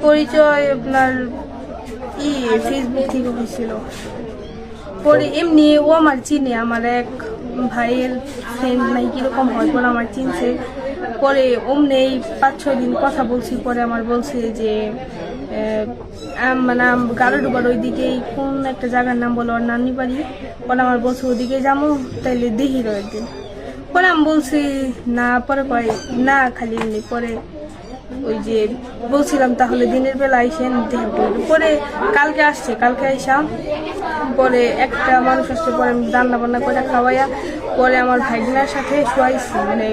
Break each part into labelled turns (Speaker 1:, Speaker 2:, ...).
Speaker 1: পরিচয় আপনার ফেসবুক থেকে হয়েছিল। পরে এমনি ও আমার চিনে, আমার এক ভাইয়ের ফ্রেন্ড নাই কিরকম হয়, পরে আমার চিনছে। পরে অমনি 5-6 দিন কথা বলছি। পরে আমার বলছে যে মানে গারোডুবার ওইদিকেই কোন একটা জায়গার নাম বলো, আর নানি বাড়ি। পরে আমার বলছে ওদিকে যাবো, তাইলে দেখি একদিন। পরে আমি বলছি না, পরে কয় না খালি এমনি। পরে ওই যে বলছিলাম তাহলে দিনের বেলা আইসেন দেখা করবো। পরে কালকে আসছে, কালকে আইসাম। পরে একটা মানুষ আসছে, পরে রান্না বান্না করে খাওয়াইয়া পরে আমার ভাইগিনার সাথে শোয়াইছি, মানে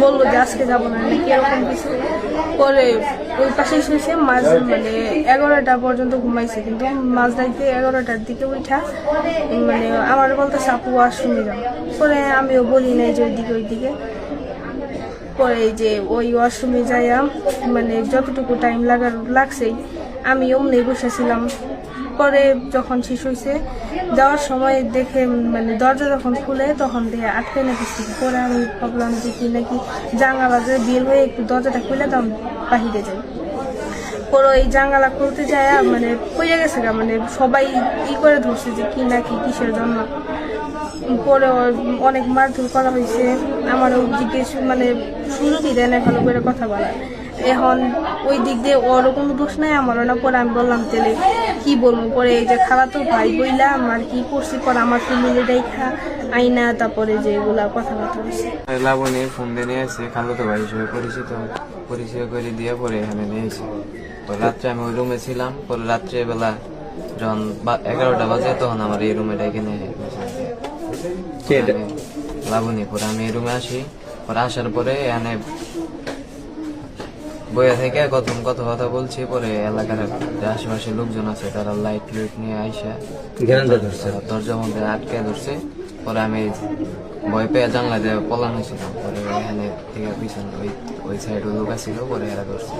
Speaker 1: বললো যে আজকে যাবো না নাকি এরকম কিছু। পরে ওই পাশেই শুয়েছে মাঝ মানে 11টা পর্যন্ত ঘুমাইছে, কিন্তু মাঝ রাইতে 11টার দিকে উঠা মানে আমার বলতেছে আপু ওয়াশরুমে যাও। পরে আমিও বলি নাই যে ওইদিকে। পরে যে ওই ওয়াশরুমে যাইয়া মানে যতটুকু টাইম লাগছেই আমি অমনি বসেছিলাম। পরে যখন শেষ হয়েছে যাওয়ার সময় দেখে মানে দরজা যখন খুলে তখন দেখে আটকে নাকি। পরে আমি ভাবলাম যে কি নাকি জানালা যে বের হয়ে একটু দরজাটা খুলে দাম বাহিরে যাই। পরে ওই জানালা খুলতে যায় মানে হয়ে গেছে গা, মানে সবাই করে ধরছে যে কি নাকি কিসের জন্য। পরে অনেক মারধর করা হয়েছে, আমারও জিজ্ঞেস মানে সুযোগই দেয় না ভালো করে কথা বলার। এখন ওই দিক দিয়ে ওরও কোনো দোষ নাই, আমারও না। পরে আমি বললাম তাহলে কি বলবো। পরে এই যে খালাতো ভাই বইলাম আর কি করছি, পরে আমার ফ্যামিলি দেখা আইনা তারপরে যে এগুলা কথাবার্তা হয়েছে।
Speaker 2: লাবণী ফোন দিয়ে নিয়ে এসে খালাতো ভাই হিসেবে পরিচয় করে দিয়ে পরে এখানে নিয়ে এসে রাত্রে আমি ওই রুমে ছিলাম। পরে রাত্রেবেলা যখন 11টা বাজে তখন আমার এই রুমে ডেকে নিয়ে লাবণী। পরে আমি এই রুমে আসি। পরে আসার পরে এখানে বইয়া থেকে কথা বলছি। পরে এলাকার যে আশেপাশে লোকজন আছে তারা লাইট নিয়ে আইসা দরজার মধ্যে আটকে ধরছে। পরে আমি ভয় পেয়ে জানলা দিয়ে পলানো ছিলাম। পরে এখানে থেকে পিছনে ওই সাইড লোক ছিল, পরে এরা ধরছে।